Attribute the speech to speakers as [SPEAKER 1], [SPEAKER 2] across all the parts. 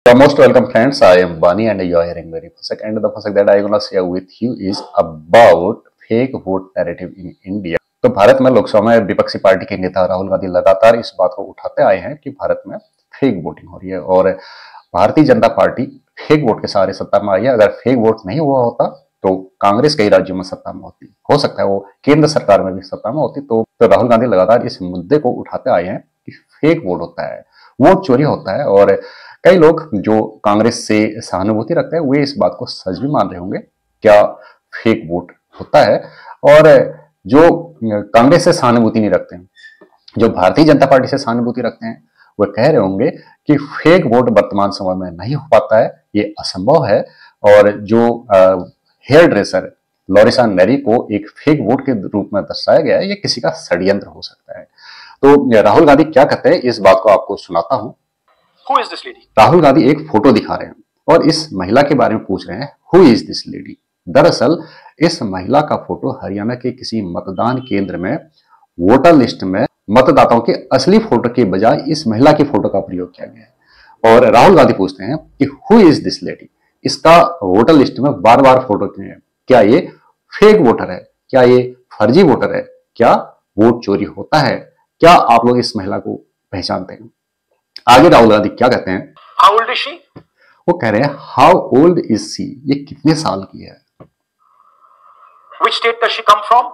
[SPEAKER 1] Most welcome friends, I am Bani and you are hearing very first and the first that I gonna share with you is about fake vote narrative in India। तो भारत में लोकसभा में विपक्षी party के नेता राहुल गांधी लगातार इस बात को उठाते आए हैं कि भारत में फेक वोटिंग हो रही है और Bharatiya Janata party fake vote के सहारे सत्ता में आई है। अगर फेक वोट नहीं हुआ होता तो कांग्रेस कई राज्यों में सत्ता में होती, हो सकता है वो केंद्र सरकार में भी सत्ता में होती। तो राहुल गांधी लगातार इस मुद्दे को उठाते आए हैं कि फेक वोट होता है, वोट चोरी होता है और कई लोग जो कांग्रेस से सहानुभूति रखते हैं वे इस बात को सच भी मान रहे होंगे क्या फेक वोट होता है। और जो कांग्रेस से सहानुभूति नहीं रखते हैं, जो भारतीय जनता पार्टी से सहानुभूति रखते हैं, वो कह रहे होंगे कि फेक वोट वर्तमान समय में नहीं हो पाता है, ये असंभव है। और जो हेयर ड्रेसर लॉरिसा नेरी को एक फेक वोट के रूप में दर्शाया गया है, ये किसी का षड्यंत्र हो सकता है। तो राहुल गांधी क्या कहते हैं इस बात को आपको सुनाता हूं।
[SPEAKER 2] Who is this lady?
[SPEAKER 1] Rahul Gandhi एक फोटो दिखा रहे हैं और इस महिला के बारे में पूछ रहे हैं हु इज दिस लेडी। दरअसल इस महिला का फोटो हरियाणा के किसी मतदान केंद्र में वोटर लिस्ट में मतदाताओं के असली फोटो के बजाय इस महिला की फोटो का प्रयोग किया गया है। और राहुल गांधी पूछते हैं कि हु इज दिस लेडी, इसका वोटर लिस्ट में बार बार फोटो क्यों है, क्या ये फेक वोटर है, क्या ये फर्जी वोटर है, क्या वोट चोरी होता है, क्या आप लोग इस महिला को पहचानते हैं। आगे राहुल गांधी क्या कहते हैं,
[SPEAKER 2] How old is she?
[SPEAKER 1] वो कह रहे हैं हाउ ओल्ड इज सी, ये कितने साल की है।
[SPEAKER 2] Which state does she come from?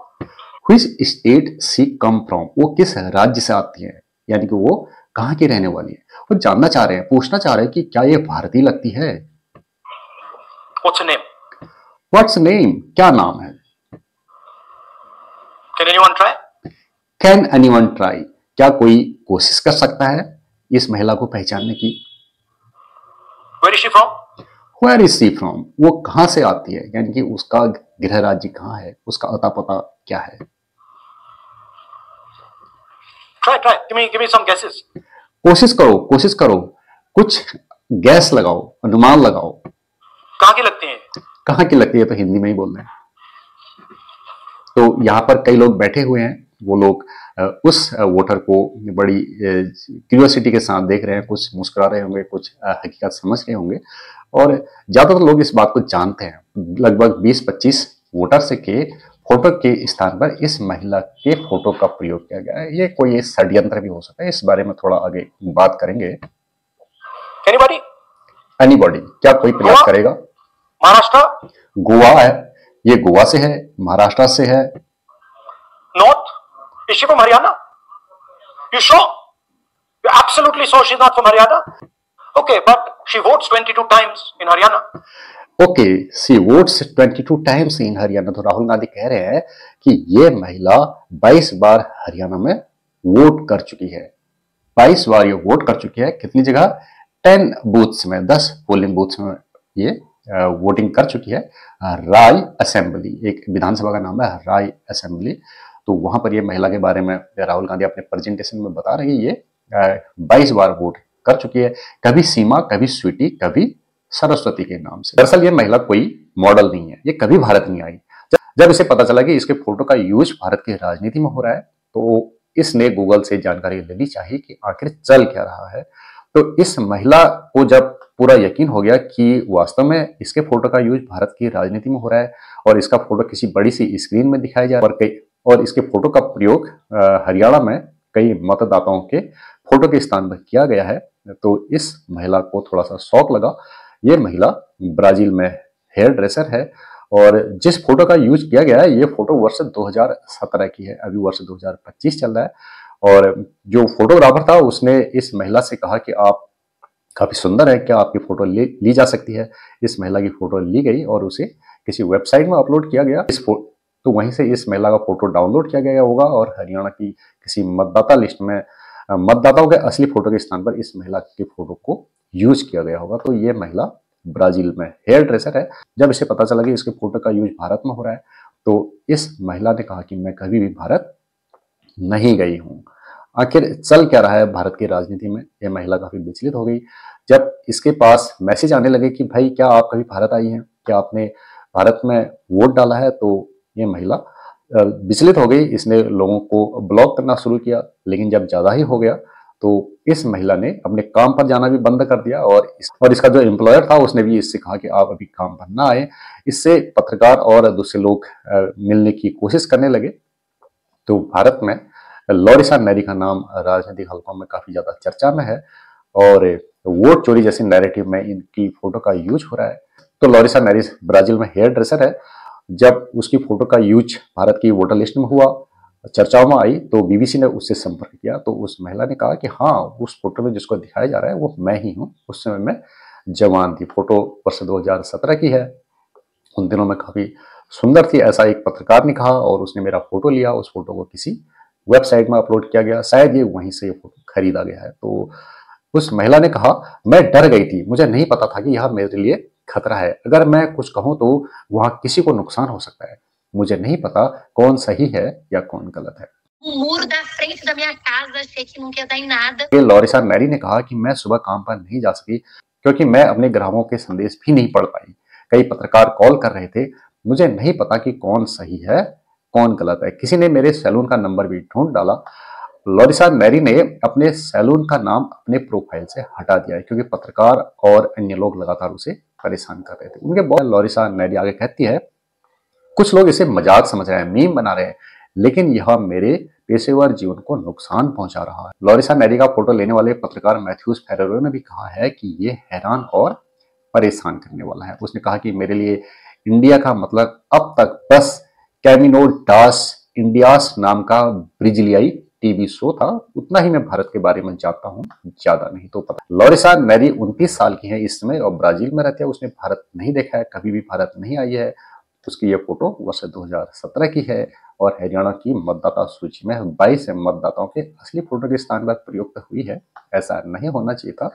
[SPEAKER 1] Which state she come from, वो किस राज्य से आती है, यानी कि वो कहाँ की रहने वाली है। वो जानना चाह रहे हैं, पूछना चाह रहे हैं कि क्या ये भारतीय लगती है।
[SPEAKER 2] What's her name?
[SPEAKER 1] What's name, क्या नाम है।
[SPEAKER 2] Can anyone try?
[SPEAKER 1] Can anyone try, क्या कोई कोशिश कर सकता है इस महिला को पहचानने की।
[SPEAKER 2] Where is she from?
[SPEAKER 1] Where is she from, वो कहां से आती है, यानी कि उसका गृह राज्य कहां है, उसका अता पता क्या है।
[SPEAKER 2] Try. Give me some guesses.
[SPEAKER 1] कोशिश करो, कुछ गैस लगाओ, अनुमान लगाओ।
[SPEAKER 2] कहाँ की लगती हैं?
[SPEAKER 1] कहां की लगती है तो हिंदी में ही बोल रहे हैं। तो यहाँ पर कई लोग बैठे हुए हैं, वो लोग उस वोटर को बड़ी क्यूरियोसिटी के साथ देख रहे हैं, कुछ मुस्कुरा रहे होंगे, कुछ हकीकत समझ रहे होंगे। और ज्यादातर लोग इस बात को जानते हैं, लगभग 20-25 वोटर्स के फोटो के स्थान पर इस महिला के फोटो का प्रयोग किया गया है। ये कोई षड्यंत्र भी हो सकता है, इस बारे में थोड़ा आगे बात करेंगे। एनीबॉडी, क्या कोई प्रयास करेगा।
[SPEAKER 2] महाराष्ट्र,
[SPEAKER 1] गोवा है, ये गोवा से है, महाराष्ट्र से है।
[SPEAKER 2] North, is she from Haryana? You sure? You're absolutely sure she's not from Haryana? Okay, but she votes 22 times in Haryana.
[SPEAKER 1] Okay, she votes 22 times in Haryana। तो राहुल गांधी कह रहे हैं कि ये महिला 22 बार हरियाणा में वोट कर चुकी है। 22 बार ये वोट कर चुकी है। कितनी जगह, 10 बूथ्स में, 10 पोलिंग बूथ्स में ये वोटिंग कर चुकी है। राय असेंबली, एक विधानसभा का नाम है राय असेंबली। तो वहां पर ये महिला के बारे में राहुल गांधी अपने प्रेजेंटेशन में बता रहे हैं ये 22 बार वोट कर चुकी है, कभी सीमा, कभी स्वीटी, कभी सरस्वती के नाम से। दरअसल ये महिला कोई मॉडल नहीं है, ये कभी भारत नहीं आई। जब इसे पता चला कि इसके फोटो का यूज भारत की राजनीति में हो रहा है तो इसने गूगल से जानकारी लेनी चाहिए कि आखिर चल क्या रहा है। तो इस महिला को जब पूरा यकीन हो गया कि वास्तव में इसके फोटो का यूज भारत की राजनीति में हो रहा है और इसका फोटो किसी बड़ी सी स्क्रीन में दिखाया जा रहा है और इसके फोटो का प्रयोग हरियाणा में कई मतदाताओं के फोटो के स्थान पर किया गया है, तो इस महिला को थोड़ा सा शौक लगा। ये महिला ब्राजील में हेयर ड्रेसर है और जिस फोटो का यूज किया गया है ये फोटो वर्ष 2017 की है, अभी वर्ष 2025 चल रहा है। और जो फोटोग्राफर था उसने इस महिला से कहा कि आप काफी सुंदर है, क्या आपकी फोटो ली जा सकती है। इस महिला की फोटो ली गई और उसे किसी वेबसाइट में अपलोड किया गया। तो वहीं से इस महिला का फोटो डाउनलोड किया गया होगा और हरियाणा की किसी मतदाता लिस्ट में मतदाताओं के असली फोटो के स्थान पर इस महिला के फोटो को यूज किया गया होगा। तो ये महिला ब्राजील में हेयर ड्रेसर है। जब इसे पता चला कि इसके फोटो का यूज भारत में हो रहा है तो इस महिला ने कहा कि मैं कभी भी भारत नहीं गई हूँ। आखिर चल क्या रहा है भारत की राजनीति में, यह महिला काफी विचलित हो गई जब इसके पास मैसेज आने लगे कि भाई क्या आप कभी भारत आई हैं, क्या आपने भारत में वोट डाला है। तो ये महिला विचलित हो गई, इसने लोगों को ब्लॉक करना शुरू किया। लेकिन जब ज्यादा ही हो गया तो इस महिला ने अपने काम पर जाना भी बंद कर दिया और इसका जो एम्प्लॉयर था उसने भी इससे कहा कि आप अभी काम पर ना आए। इससे पत्रकार और दूसरे लोग मिलने की कोशिश करने लगे। तो भारत में लॉरिसा नेरी का नाम राजनीतिक हलकों में काफी ज्यादा चर्चा में है और वोट चोरी जैसे नैरेटिव में इनकी फोटो का यूज हो रहा है। तो लॉरिसा नेरी ब्राजील में हेयर ड्रेसर है। जब उसकी फोटो का यूज भारत की वोटर लिस्ट में हुआ, चर्चाओं में आई, तो बीबीसी ने उससे संपर्क किया। तो उस महिला ने कहा कि हाँ, उस फोटो में जिसको दिखाया जा रहा है वो मैं ही हूँ। उस समय मैं जवान थी। फोटो वर्ष 2017 की है। उन दिनों में काफी सुंदर थी, ऐसा एक पत्रकार ने कहा और उसने मेरा फोटो लिया। उस फोटो को किसी वेबसाइट में अपलोड किया गया, शायद ये वहीं से ये फोटो खरीदा गया है। तो उस महिला ने कहा, मैं डर गई थी, मुझे नहीं पता था कि यह मेरे लिए खतरा है। अगर मैं कुछ कहूं तो वहां किसी को नुकसान हो सकता है। मुझे नहीं पता कौन सही है या कौन गलत है। लॉरिसा नेरी ने कहा कि मैं सुबह काम पर नहीं जा सकी क्योंकि मैं अपने ग्राहकों के संदेश भी नहीं पढ़ पाई। कई पत्रकार कॉल कर रहे थे। मुझे नहीं पता कि कौन सही है कौन गलत है। किसी ने मेरे सैलून का नंबर भी ढूंढ डाला। लॉरिसा नेरी ने अपने सैलून का नाम अपने प्रोफाइल से हटा दिया है क्योंकि पत्रकार और अन्य लोग लगातार उसे परेशान कर रहे थे। उनके बहुत लॉरिसा नेरी आगे कहती है, कुछ लोग इसे मजाक समझ रहे हैं, मीम बना रहे हैं, लेकिन यह मेरे पेशेवर जीवन को नुकसान पहुंचा रहा है। लॉरिसा नेरी का फोटो लेने वाले पत्रकार मैथ्यूज फेरेरो ने भी कहा है कि ये हैरान और परेशान करने वाला है। उसने कहा कि मेरे लिए इंडिया का मतलब अब तक बस कैमिनो डास इंडियास नाम का ब्राजीलियाई टीवी शो था, उतना ही मैं भारत के बारे में जानता हूँ, ज्यादा नहीं तो पता। लॉरिसा नेरी 29 साल की है इस समय और ब्राजील में रहती है। उसने भारत नहीं देखा है, कभी भी भारत नहीं आई है। उसकी यह फोटो वर्ष 2017 की है और हरियाणा की मतदाता सूची में 22 मतदाताओं के असली फोटो के स्थान पर प्रयुक्त हुई है। ऐसा नहीं होना चाहिए था।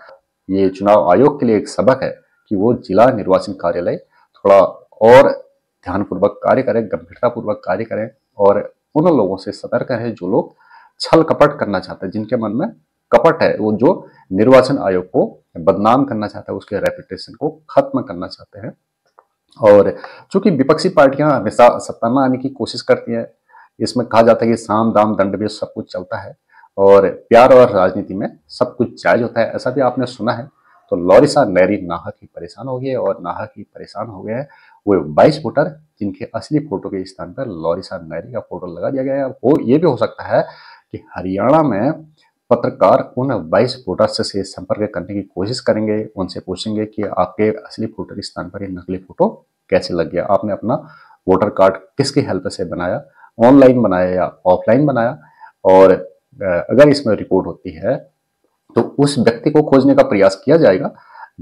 [SPEAKER 1] ये चुनाव आयोग के लिए एक सबक है कि वो जिला निर्वाचन कार्यालय थोड़ा और ध्यानपूर्वक कार्य करें, गंभीरतापूर्वक कार्य करें और उन लोगों से सतर्क रहें जो लोग छल कपट करना चाहते हैं, जिनके मन में कपट है, वो जो निर्वाचन आयोग को बदनाम करना चाहता है, उसके रेपुटेशन को खत्म करना चाहते हैं। और चूंकि विपक्षी पार्टियां हमेशा सत्ता में आने की कोशिश करती हैं, इसमें कहा जाता है कि साम दाम दंड भी सब कुछ चलता है और प्यार और राजनीति में सब कुछ जायज होता है, ऐसा भी आपने सुना है। तो लॉरिसा नेरी नाहक ही परेशान हो गए और नाहक ही परेशान हो गए हैं वो 22 वोटर जिनके असली फोटो के स्थान पर लॉरिसा नेरी का फोटो लगा दिया गया है। वो ये भी हो सकता है कि हरियाणा में पत्रकार उन 22 वोटर्स से संपर्क करने की कोशिश करेंगे, उनसे पूछेंगे कि आपके असली फोटो के स्थान पर ये नकली फोटो कैसे लग गया, आपने अपना वोटर कार्ड किसकी हेल्प से बनाया, ऑनलाइन बनाया या ऑफलाइन बनाया। और अगर इसमें रिपोर्ट होती है तो उस व्यक्ति को खोजने का प्रयास किया जाएगा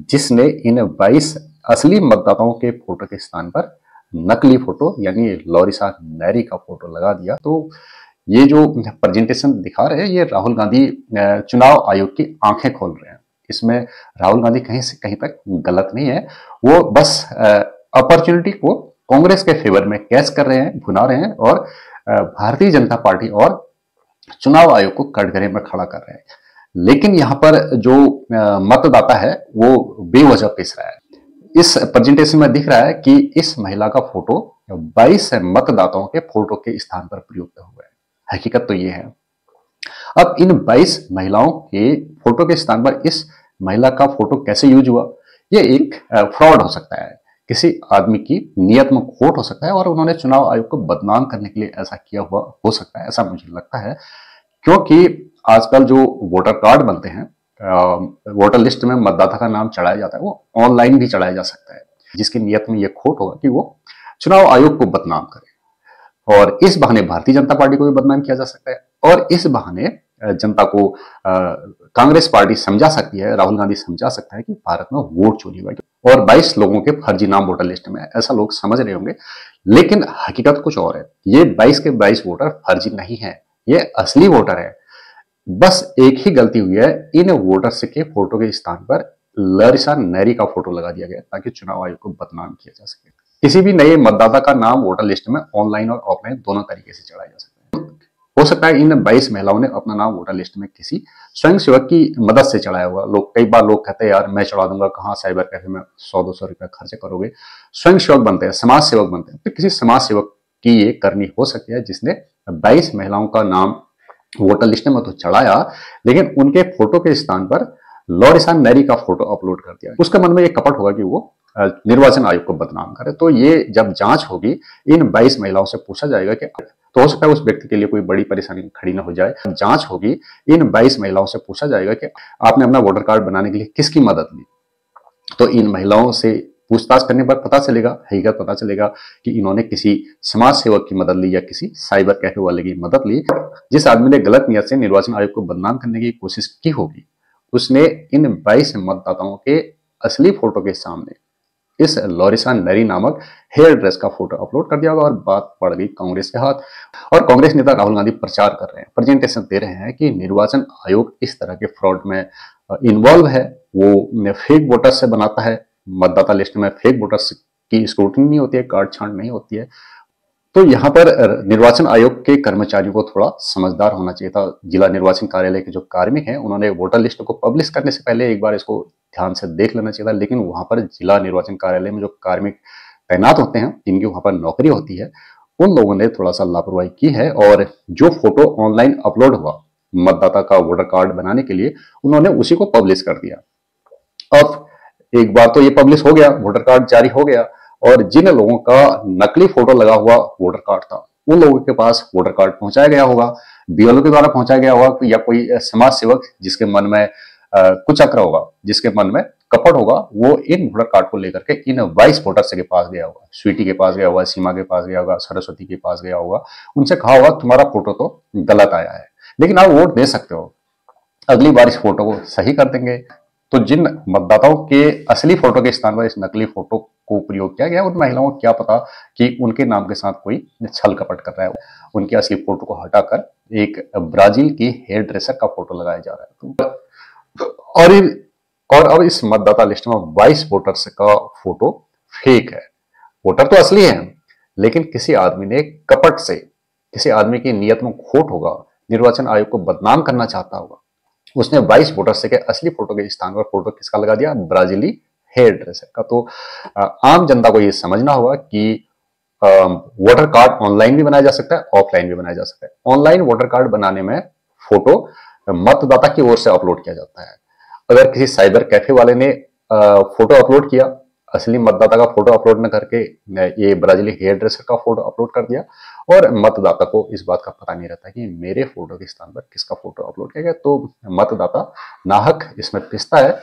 [SPEAKER 1] जिसने इन 22 असली मतदाताओं के फोटो के स्थान पर नकली फोटो यानी लॉरिसा नेरी का फोटो लगा दिया। तो ये जो प्रेजेंटेशन दिखा रहे हैं ये राहुल गांधी चुनाव आयोग की आंखें खोल रहे हैं। इसमें राहुल गांधी कहीं से कहीं तक गलत नहीं है, वो बस अपॉर्चुनिटी को कांग्रेस के फेवर में कैच कर रहे हैं, भुना रहे हैं और भारतीय जनता पार्टी और चुनाव आयोग को कटघरे में खड़ा कर रहे हैं। लेकिन यहाँ पर जो मतदाता है वो बेवजह पिस रहा है। इस प्रेजेंटेशन में दिख रहा है कि इस महिला का फोटो 22 मतदाताओं के फोटो के स्थान पर प्रयुक्त हुआ है। हकीकत तो ये है। अब इन 22 महिलाओं के फोटो के स्थान पर इस महिला का फोटो कैसे यूज हुआ, ये एक फ्रॉड हो सकता है, किसी आदमी की नियत में खोट हो सकता है और उन्होंने चुनाव आयोग को बदनाम करने के लिए ऐसा किया हुआ हो सकता है, ऐसा मुझे लगता है। क्योंकि आजकल जो वोटर कार्ड बनते हैं, वोटर लिस्ट में मतदाता का नाम चढ़ाया जाता है, वो ऑनलाइन भी चढ़ाया जा सकता है, जिसकी नियत में ये खोट होगा कि वो चुनाव आयोग को बदनाम करे। और इस बहाने भारतीय जनता पार्टी को भी बदनाम किया जा सकता है और इस बहाने जनता को कांग्रेस पार्टी समझा सकती है, राहुल गांधी समझा सकता है कि भारत में वोट चोरी हुआ और 22 लोगों के फर्जी नाम वोटर लिस्ट में, ऐसा लोग समझ रहे होंगे। लेकिन हकीकत कुछ और है। ये 22 के 22 वोटर फर्जी नहीं है, ये असली वोटर है। बस एक ही गलती हुई है, इन वोटर्स के फोटो के स्थान पर लॉरिसा नेरी का फोटो लगा दिया गया ताकि चुनाव आयोग को बदनाम किया जा सके। किसी भी नए मतदाता का नाम वोटर लिस्ट में ऑनलाइन और ऑफलाइन दोनों तरीके से चढ़ाया जा सकता है। हो सकता है इन 22 महिलाओं ने अपना नाम वोटर लिस्ट में किसी स्वयंसेवक की मदद से चढ़ाया हुआ। कई बार लोग कहते हैं यार मैं चढ़ा दूंगा, कहाँ साइबर कैफे में 100-200 रुपया खर्च करोगे। स्वयंसेवक बनते हैं, समाज सेवक बनते हैं, तो किसी समाज सेवक की ये करनी हो सकती है जिसने 22 महिलाओं का नाम वोटर लिस्ट में तो चढ़ाया, लेकिन उनके फोटो के स्थान पर लॉरिसान नेरी का फोटो अपलोड कर दिया। उसके मन में ये कपट होगा कि वो निर्वाचन आयोग को बदनाम करे। तो ये जब जांच होगी, इन 22 महिलाओं से पूछा जाएगा कि तो हो सकता है उस व्यक्ति के लिए कोई बड़ी परेशानी खड़ी ना हो जाए। जांच होगी, इन 22 महिलाओं से पूछा जाएगा कि आपने अपना वोटर कार्ड बनाने के लिए किसकी मदद ली। तो इन महिलाओं से पूछताछ करने पर पता चलेगा, हकीकत पता चलेगा कि इन्होंने किसी समाज सेवक की मदद ली या किसी साइबर कैफे वाले की मदद ली। जिस आदमी ने गलत नियत से निर्वाचन आयोग को बदनाम करने की कोशिश की होगी, उसने इन 22 मतदाताओं के असली फोटो के सामने इस लॉरिसान नेरी नामक हेयर ड्रेस का फोटो अपलोड कर दिया होगा और बात पड़ गई कांग्रेस के हाथ। और कांग्रेस नेता राहुल गांधी प्रचार कर रहे हैं, प्रेजेंटेशन दे रहे हैं कि निर्वाचन आयोग इस तरह के फ्रॉड में इन्वॉल्व है, वो फेक वोटर से बनाता है, मतदाता लिस्ट में फेक वोटर्स की स्क्रूटनी नहीं होती है, कार्ड छांट नहीं होती है। तो यहाँ पर निर्वाचन आयोग के कर्मचारियों को थोड़ा समझदार होना चाहिए था। जिला निर्वाचन कार्यालय के जो कार्मिक हैं, उन्होंने वोटर लिस्ट को पब्लिश करने से पहले एक बार इसको ध्यान से देख लेना चाहिए था। लेकिन वहां पर जिला निर्वाचन कार्यालय में जो कार्मिक तैनात होते हैं, जिनकी वहां पर नौकरी होती है, उन लोगों ने थोड़ा सा लापरवाही की है और जो फोटो ऑनलाइन अपलोड हुआ मतदाता का वोटर कार्ड बनाने के लिए, उन्होंने उसी को पब्लिश कर दिया। अब एक बार तो ये पब्लिश हो गया, वोटर कार्ड जारी हो गया, और जिन लोगों का नकली फोटो लगा हुआ वोटर कार्ड था, उन लोगों के पास वोटर कार्ड पहुंचाया गया होगा, बीएलओ के द्वारा पहुंचाया गया होगा, या कोई समाज सेवक जिसके मन में कुछ अक्र होगा, जिसके मन में कपट होगा, वो इन वोटर कार्ड को लेकर के इन 22 वोटर्स के पास गया होगा, स्वीटी के पास गया होगा, सीमा के पास गया होगा, सरस्वती के पास गया होगा, उनसे कहा होगा तुम्हारा फोटो तो गलत आया है, लेकिन आप वोट दे सकते हो, अगली बार इस फोटो को सही कर देंगे। तो जिन मतदाताओं के असली फोटो के स्थान पर इस नकली फोटो को प्रयोग किया गया, उन महिलाओं को क्या पता कि उनके नाम के साथ कोई छल कपट कर रहा है। उनके असली फोटो को हटाकर एक ब्राजील की हेयर ड्रेसर का फोटो लगाया जा रहा है। और अब इस मतदाता लिस्ट में 22 वोटर्स का फोटो फेक है। वोटर तो असली है, लेकिन किसी आदमी ने कपट से, किसी आदमी की नीयत में खोट होगा, निर्वाचन आयोग को बदनाम करना चाहता होगा, उसने 22 वोटर्स के असली फोटो के स्थान पर फोटो किसका लगा दिया? ब्राजीली हेयर ड्रेसर का। तो आम जनता को ये समझना होगा कि वोटर कार्ड ऑनलाइन भी बनाया जा सकता है, ऑफलाइन भी बनाया जा सकता है। ऑनलाइन वोटर कार्ड बनाने में फोटो मतदाता की ओर से अपलोड किया जाता है। अगर किसी साइबर कैफे वाले ने फोटो अपलोड किया, असली मतदाता का फोटो अपलोड न करके ये ब्राजीली हेयर ड्रेसर का फोटो अपलोड कर दिया, और मतदाता को इस बात का पता नहीं रहता कि मेरे फोटो के स्थान पर किसका फोटो अपलोड किया गया, तो मतदाता नाहक इसमें पिसता है।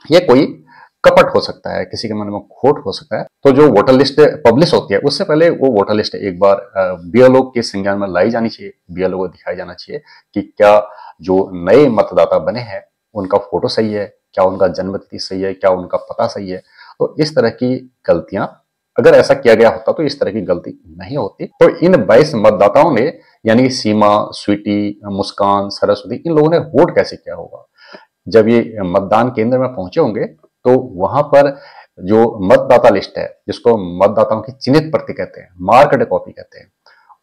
[SPEAKER 1] ये कोई कपट हो सकता है, किसी के मन में खोट हो सकता है। तो जो वोटर लिस्ट पब्लिश होती है, उससे पहले वो वोटर लिस्ट एक बार बीएलओ के संज्ञान में लाई जानी चाहिए, बीएलओ को दिखाया जाना चाहिए कि क्या जो नए मतदाता बने हैं उनका फोटो सही है, क्या उनका जन्मतिथि सही है, क्या उनका पता सही है। तो इस तरह की गलतियां, अगर ऐसा किया गया होता तो इस तरह की गलती नहीं होती। तो इन 22 मतदाताओं ने, यानी कि सीमा, स्वीटी, मुस्कान, सरस्वती, इन लोगों ने वोट कैसे किया होगा? जब ये मतदान केंद्र में पहुंचे होंगे तो वहां पर जो मतदाता लिस्ट है, जिसको मतदाताओं की चिन्हित प्रति कहते हैं, मार्क्ड कॉपी कहते हैं,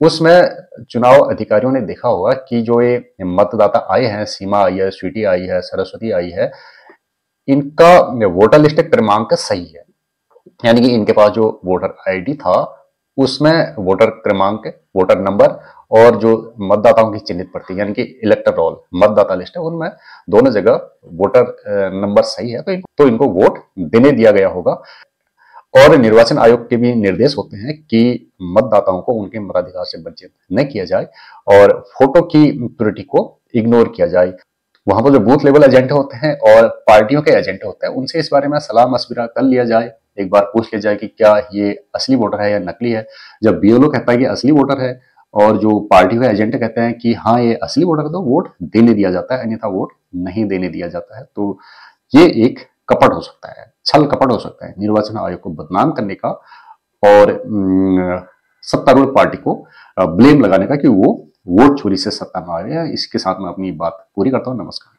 [SPEAKER 1] उसमें चुनाव अधिकारियों ने देखा होगा कि जो ये मतदाता आए हैं, सीमा आई है, स्वीटी आई है, सरस्वती आई है, इनका वोटर लिस्ट क्रमांक सही है, यानी कि इनके पास जो वोटर आईडी था उसमें वोटर क्रमांक, वोटर नंबर और जो मतदाताओं की चिन्हित प्रति यानी कि इलेक्टर रोल, मतदाता लिस्ट है, उनमें दोनों जगह वोटर नंबर सही है, तो इनको वोट देने दिया गया होगा। और निर्वाचन आयोग के भी निर्देश होते हैं कि मतदाताओं को उनके मताधिकार से वंचित न किया जाए और फोटो की त्रुटि को इग्नोर किया जाए। वहां पर जो बूथ लेवल एजेंट होते हैं और पार्टियों के एजेंट होते हैं, उनसे इस बारे में सलाह मशविरा कर लिया जाए, एक बार पूछ लिया जाए कि क्या ये असली वोटर है या नकली है। जब बीएलओ कहता है कि असली वोटर है और जो पार्टी के एजेंट कहते हैं कि हाँ ये असली वोटर है, तो वोट देने दिया जाता है, अन्यथा वोट नहीं देने दिया जाता है। तो ये एक कपट हो सकता है, छल कपट हो सकता है निर्वाचन आयोग को बदनाम करने का और सत्तारूढ़ पार्टी को ब्लेम लगाने का कि वो वोट चोरी से सत्ता में आए। इसके साथ मैं अपनी बात पूरी करता हूँ। नमस्कार।